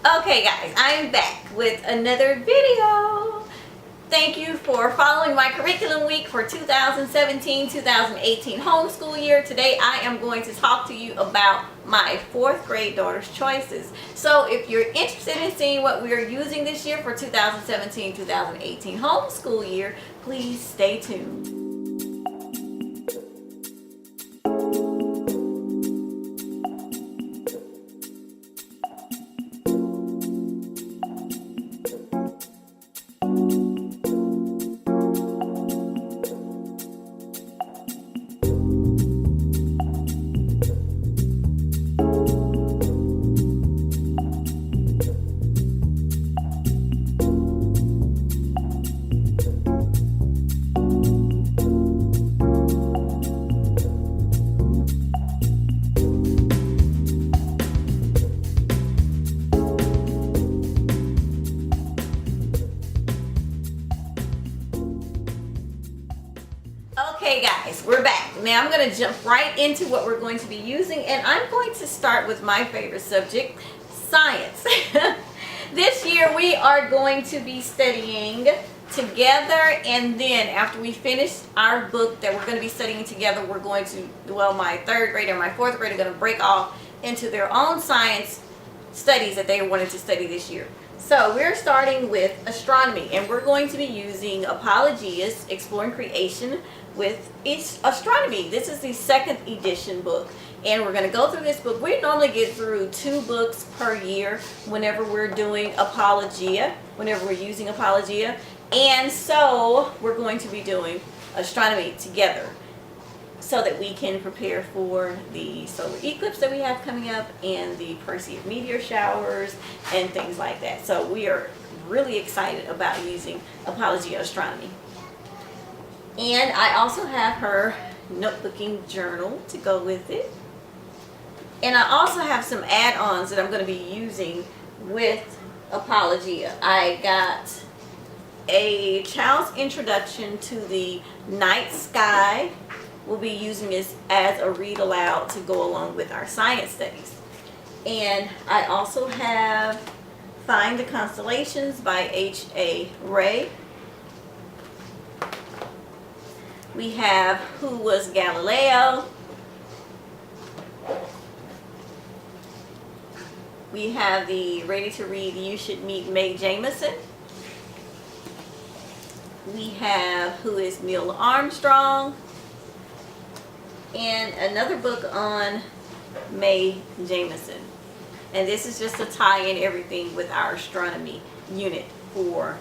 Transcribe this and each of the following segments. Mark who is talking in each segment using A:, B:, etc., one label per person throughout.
A: Okay guys, I'm back with another video. Thank you for following my curriculum week for 2017-2018 homeschool year. Today I am going to talk to you about my 4th grade daughter's choices. So if you're interested in seeing what we are using this year for 2017-2018 homeschool year, please stay tuned. Okay guys, we're back. Now I'm going to jump right into what we're going to be using, and I'm going to start with my favorite subject, science. This year we are going to be studying together, and then after we finish our book that we're going to be studying together, we're going to, well, my 3rd grade and my 4th grade are going to break off into their own science studies that they wanted to study this year. So we're starting with astronomy, and we're going to be using Apologia's Exploring Creation with Astronomy. This is the 2nd edition book, and we're going to go through this book. We normally get through 2 books per year whenever we're doing Apologia, whenever we're using Apologia, and so we're going to be doing astronomy together so that we can prepare for the solar eclipse that we have coming up and the Perseid meteor showers and things like that. So we are really excited about using Apologia Astronomy. And I also have her notebooking journal to go with it. And I also have some add-ons that I'm going to be using with Apologia. I got a child's introduction to the night sky. We'll be using this as a read aloud to go along with our science studies. And I also have Find the Constellations by H.A. Ray. We have Who Was Galileo? We have the Ready to Read You Should Meet Mae Jemison. We have Who is Neil Armstrong? And another book on Mae Jemison. And this is just to tie in everything with our astronomy unit for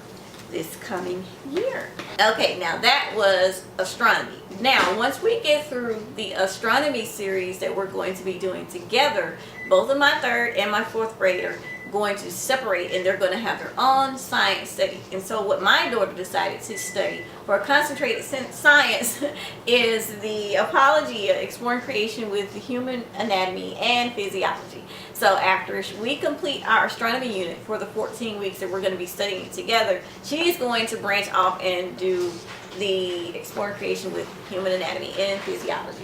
A: this coming year. Okay, now that was astronomy. Now, once we get through the astronomy series that we're going to be doing together, both of my 3rd and my 4th grade are going to separate, and they're going to have their own science study. And so what my daughter decided to study for concentrated science is the Apologia Exploring Creation with the Human Anatomy and Physiology. So after we complete our astronomy unit for the 14 weeks that we're going to be studying it together, she's going to branch off and do the Exploring Creation with Human Anatomy and Physiology.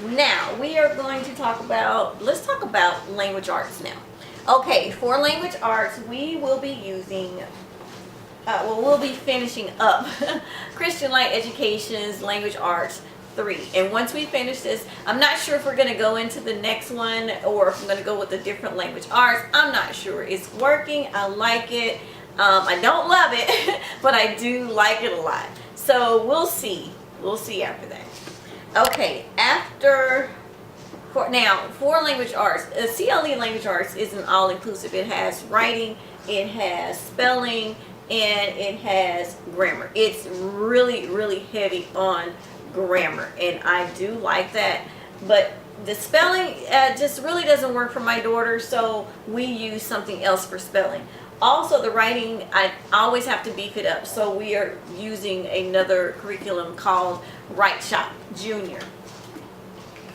A: Now we are going to talk about, let's talk about language arts now. Okay, for language arts we will be using, we'll be finishing up Christian Light Education's Language Arts 3. And once we finish this, I'm not sure if we're going to go into the next one or if I'm going to go with a different language arts. I'm not sure. It's working. I like it. I don't love it, but I do like it a lot. So we'll see. We'll see after that. Okay, for language arts, CLE language arts isn't all-inclusive. It has writing, it has spelling, and it has grammar. It's really, really heavy on grammar, and I do like that. But the spelling just really doesn't work for my daughter, so we use something else for spelling. Also, the writing, I always have to beef it up, so we are using another curriculum called Write Shop Junior.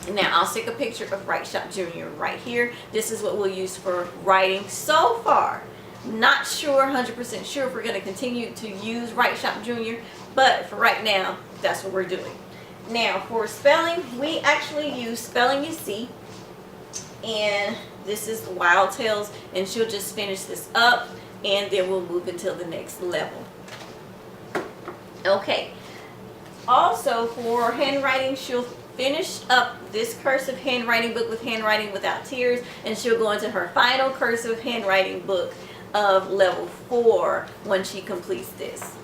A: Now, I'll stick a picture of Write Shop Junior right here. This is what we'll use for writing so far. Not sure, 100% sure if we're going to continue to use Write Shop Junior, but for right now, that's what we're doing. Now, for spelling, we actually use Spelling You See, and This is Wild Tales, and she'll just finish this up, and then we'll move until the next level. Okay. Also, for handwriting, she'll finish up this cursive handwriting book with Handwriting Without Tears, and she'll go into her final cursive handwriting book of level 4 when she completes this.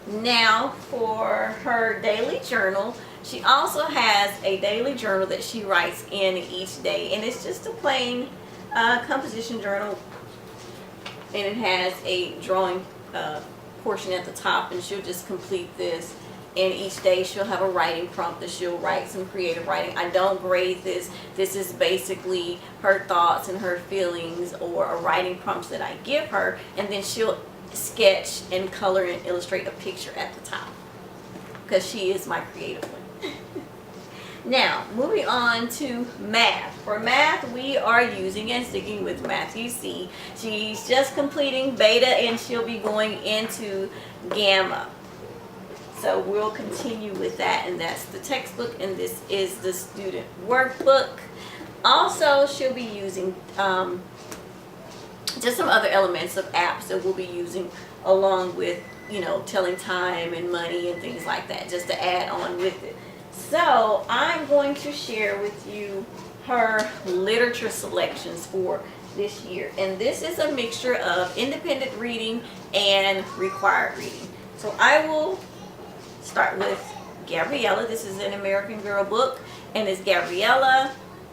A: Now, for her daily journal, she also has a daily journal that she writes in each day, and it's just a plain composition journal, and it has a drawing portion at the top, and she'll just complete this. And each day she'll have a writing prompt that she'll write some creative writing. I don't grade this. This is basically her thoughts and her feelings, or a writing prompt that I give her, and then she'll sketch and color and illustrate a picture at the top, because she is my creative one. Now, moving on to math. For math, we are using and sticking with Matthew C. She's just completing beta, and she'll be going into gamma. So we'll continue with that, and that's the textbook, and this is the student workbook. Also, she'll be using just some other elements of apps that we'll be using along with, you know, telling time and money and things like that, just to add on with it. So I'm going to share with you her literature selections for this year, and this is a mixture of independent reading and required reading. So I will start with Gabriella. This is an American Girl book, and it's Gabriella.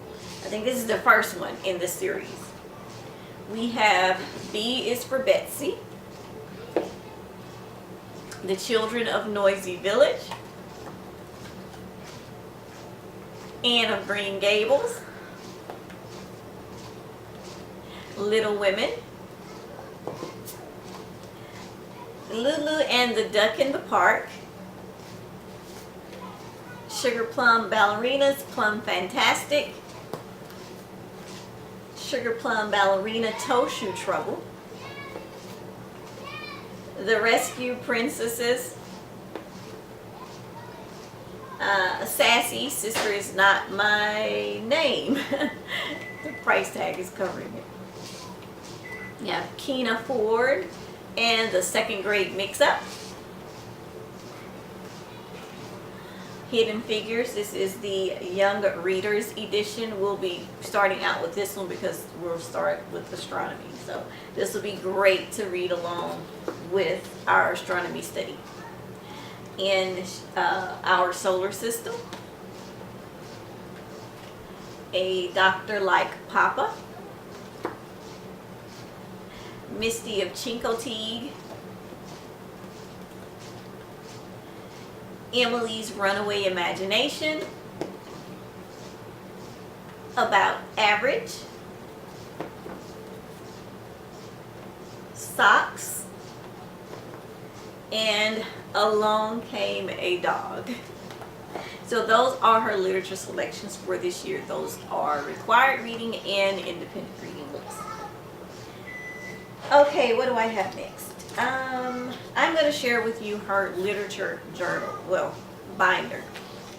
A: I think this is the first one in the series. We have B is for Betsy, The Children of Noisy Village, Anne of Green Gables, Little Women, Lulu and the Duck in the Park, Sugar Plum Ballerinas, Plum Fantastic, Sugar Plum Ballerina Toe Shoe Trouble, The Rescue Princesses, Sassy, Sister Is Not My Name. The price tag is covering it. Yeah, Keena Ford and the Second Grade Mix-Up. Hidden Figures. This is the Young Readers edition. We'll be starting out with this one because we'll start with astronomy. So this will be great to read along with our astronomy study. In Our Solar System, A Doctor Like Papa, Misty of Chincoteague, Emily's Runaway Imagination, About Average, Socks, and Along Came a Dog. So those are her literature selections for this year. Those are required reading and independent reading books. Okay, what do I have next? I'm going to share with you her literature journal, well, binder.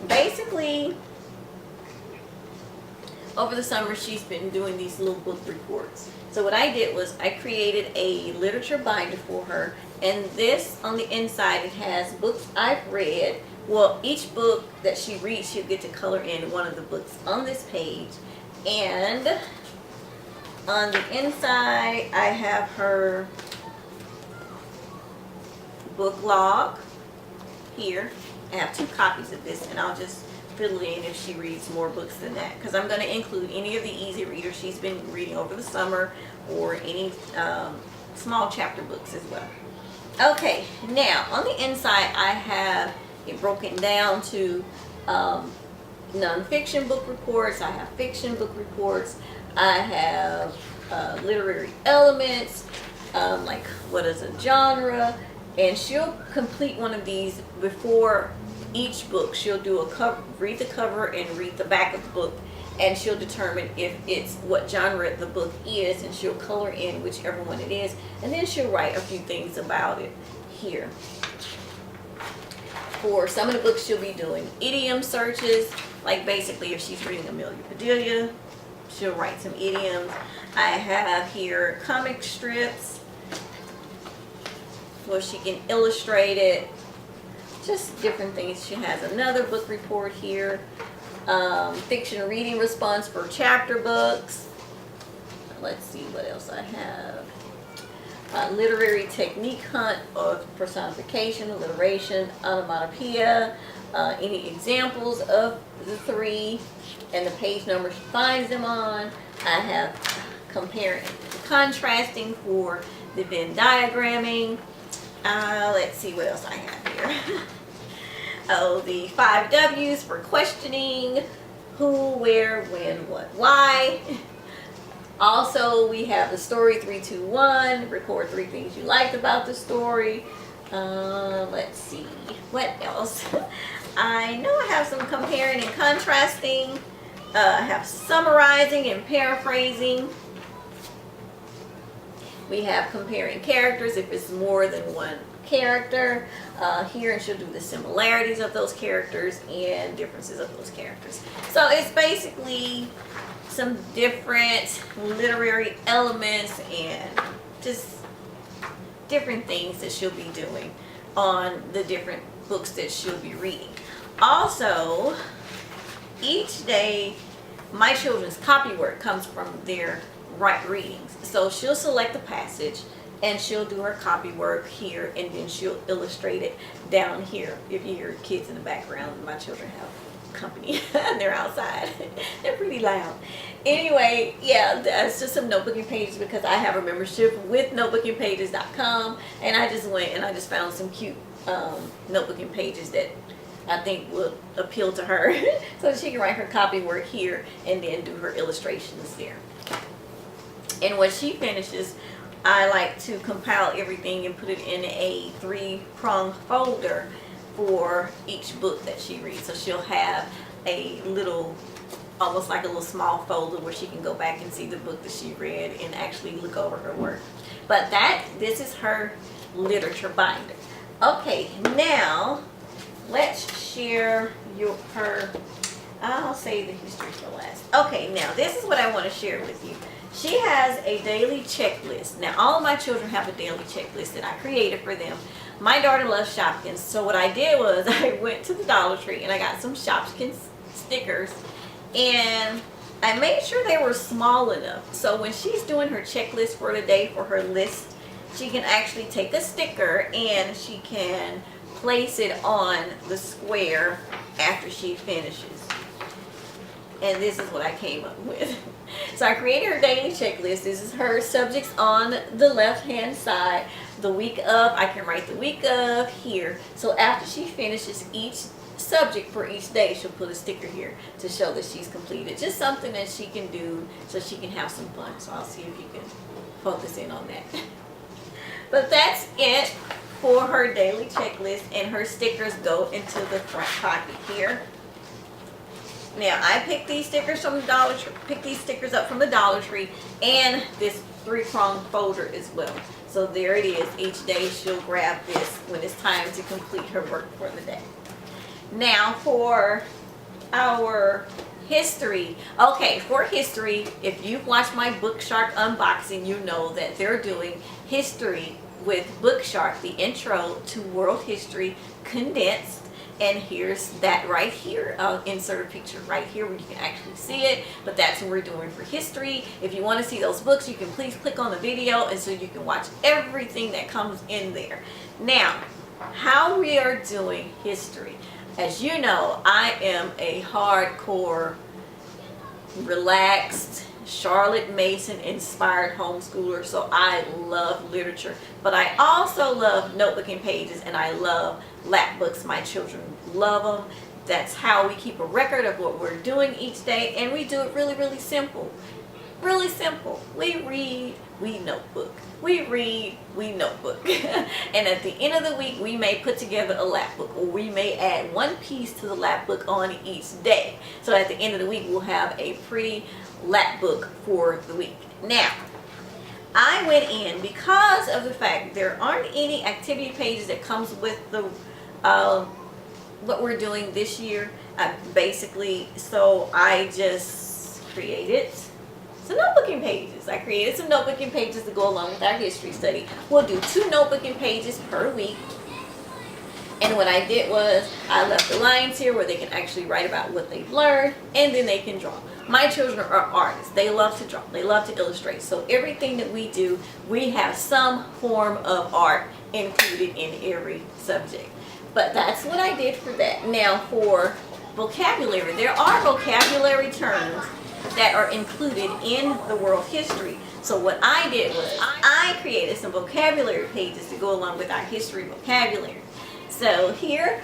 A: Basically, over the summer, she's been doing these little book reports. So what I did was I created a literature binder for her, and this on the inside, it has books I've read. Well, each book that she reads, she'll get to color in one of the books on this page. And on the inside, I have her book log here. I have 2 copies of this, and I'll just fill in if she reads more books than that, because I'm going to include any of the easy readers she's been reading over the summer, or any small chapter books as well. Okay, now on the inside I have it broken down to non-fiction book reports, I have fiction book reports, I have literary elements, like what is a genre, and she'll complete one of these before each book. She'll do a cover, read the cover and read the back of the book, and she'll determine if it's what genre the book is, and she'll color in whichever one it is, and then she'll write a few things about it here. For some of the books she'll be doing idiom searches, like basically if she's reading Amelia Bedelia, she'll write some idioms. I have here comic strips where she can illustrate it. Just different things. She has another book report here. Fiction reading response for chapter books. Let's see what else I have. Literary technique hunt of personification, alliteration, onomatopoeia, any examples of the three, and the page number she finds them on. I have comparing, contrasting for the Venn diagramming. Let's see what else I have here. Oh, the 5 W's for questioning: who, where, when, what, why. Also, we have the story 321, record 3 things you liked about the story. Let's see, what else? I know I have some comparing and contrasting. I have summarizing and paraphrasing. We have comparing characters if it's more than one character. Here, and she'll do the similarities of those characters and differences of those characters. So it's basically some different literary elements and just different things that she'll be doing on the different books that she'll be reading. Also, each day my children's copywork comes from their readings. So she'll select a passage and she'll do her copywork here, and then she'll illustrate it down here. If you hear kids in the background, my children have company and they're outside. They're pretty loud. Anyway, yeah, that's just some notebooking pages because I have a membership with notebookingpages.com, and I just went and I just found some cute notebooking pages that I think will appeal to her so that she can write her copywork here and then do her illustrations there. And when she finishes, I like to compile everything and put it in a 3-prong folder for each book that she reads. So she'll have a little, almost like a little small folder where she can go back and see the book that she read and actually look over her work. But this is her literature binder. Okay, now let's share I'll save the history for last. Okay, now this is what I want to share with you. She has a daily checklist. Now, all of my children have a daily checklist that I created for them. My daughter loves Shopkins, so what I did was I went to the Dollar Tree and I got some Shopkins stickers, and I made sure they were small enough. So when she's doing her checklist for the day for her list, she can actually take a sticker and she can place it on the square after she finishes. And this is what I came up with. So I created her daily checklist. This is her subjects on the left hand side. The week of, I can write the week of here. So after she finishes each subject for each day, she'll put a sticker here to show that she's completed. Just something that she can do so she can have some fun. So I'll see if you can focus in on that. But that's it for her daily checklist, and her stickers go into the front pocket here. Now, I picked these stickers from the Dollar Tree, picked these stickers up from the Dollar Tree, and this 3-prong folder as well. So there it is. Each day she'll grab this when it's time to complete her work for the day. Now for our history. Okay, for history, if you've watched my Book Shark unboxing, you know that they're doing history with Book Shark, the intro to world history condensed. And here's that right here. I'll insert a picture right here where you can actually see it. But that's what we're doing for history. If you want to see those books, you can please click on the video, and so you can watch everything that comes in there. Now, how we are doing history. As you know, I am a hardcore, relaxed, Charlotte Mason inspired homeschooler, so I love literature, but I also love notebooking pages, and I love lap books. My children love them. That's how we keep a record of what we're doing each day, and we do it really, really simple. Really simple. We read, we notebook. We read, we notebook. And at the end of the week, we may put together a lap book, or we may add one piece to the lap book on each day. So at the end of the week, we'll have a pretty lap book for the week. Now, I went in because of the fact there aren't any activity pages that comes with the what we're doing this year. Basically, so I just created some notebooking pages. I created some notebooking pages to go along with our history study. We'll do 2 notebooking pages per week. And what I did was I left the lines here where they can actually write about what they've learned, and then they can draw. My children are artists. They love to draw. They love to illustrate. So everything that we do, we have some form of art included in every subject. But that's what I did for that. Now for vocabulary, there are vocabulary terms that are included in the world history. So what I did was I created some vocabulary pages to go along with our history vocabulary. So here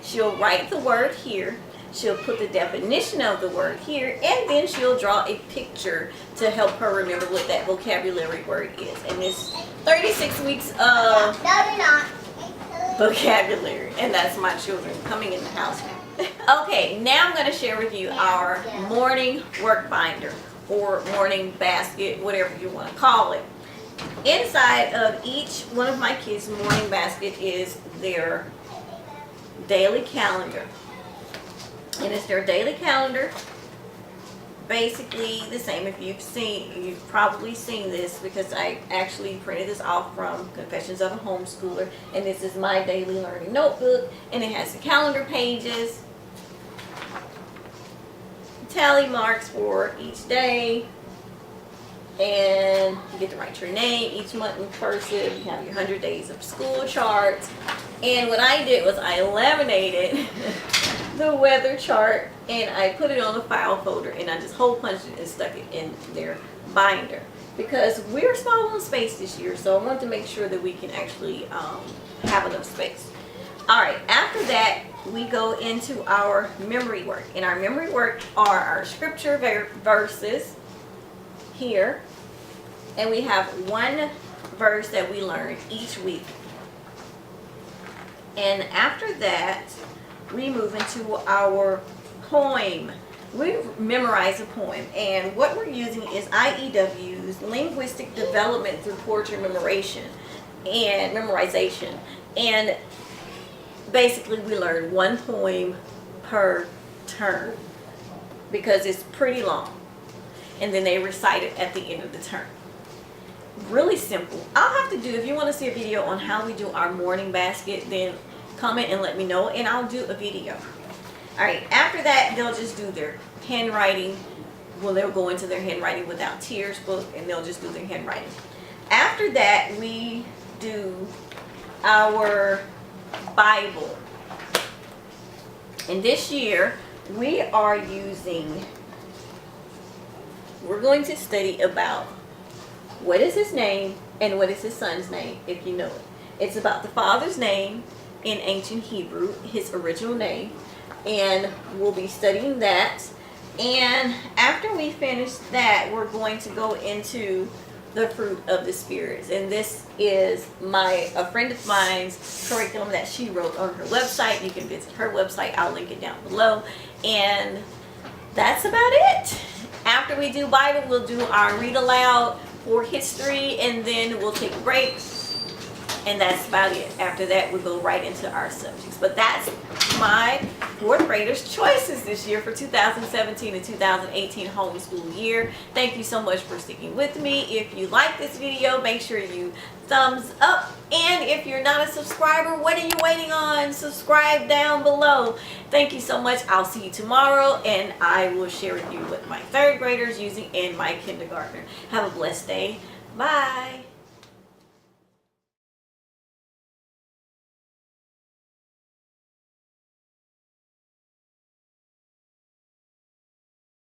A: she'll write the word here, she'll put the definition of the word here, and then she'll draw a picture to help her remember what that vocabulary word is. And it's 36 weeks of vocabulary, and that's my children coming in the house now. Okay, now I'm going to share with you our morning work binder or morning basket, whatever you want to call it. Inside of each one of my kids' morning basket is their daily calendar. And it's their daily calendar, basically the same. If you've probably seen this because I actually printed this off from Confessions of a Homeschooler. And this is my daily learning notebook, and it has the calendar pages, tally marks for each day, and you get to write your name each month in cursive. You have your 100 days of school charts. And what I did was I laminated the weather chart and I put it on a file folder, and I just hole punched it and stuck it in their binder because we're small on space this year, so I wanted to make sure that we can actually have enough space. Alright, after that we go into our memory work, and our memory work are our scripture verses here, and we have one verse that we learn each week. And after that we move into our poem. We memorize a poem, and what we're using is IEW's Linguistic Development Through Poetry Memorization, and basically we learn one poem per term because it's pretty long, and then they recite it at the end of the term. Really simple. I'll have to do, if you want to see a video on how we do our morning basket, then comment and let me know and I'll do a video. Alright, after that they'll just do their handwriting. Well, they'll go into their handwriting without tears book, and they'll just do their handwriting. After that we do our Bible. And this year we're going to study about what is his name and what is his son's name, if you know it. It's about the father's name in ancient Hebrew, his original name, and we'll be studying that. And after we finish that, we're going to go into the fruit of the spirits, and this is a friend of mine's curriculum that she wrote on her website. You can visit her website, I'll link it down below. And that's about it. After we do Bible, we'll do our read aloud for history, and then we'll take a break, and that's about it. After that we'll go right into our subjects. But that's my 4th graders choices this year for 2017 and 2018 homeschool year. Thank you so much for sticking with me. If you like this video, make sure you thumbs up, and if you're not a subscriber, what are you waiting on? Subscribe down below. Thank you so much. I'll see you tomorrow, and I will share with you what my 3rd graders using and my kindergartner. Have a blessed day. Bye.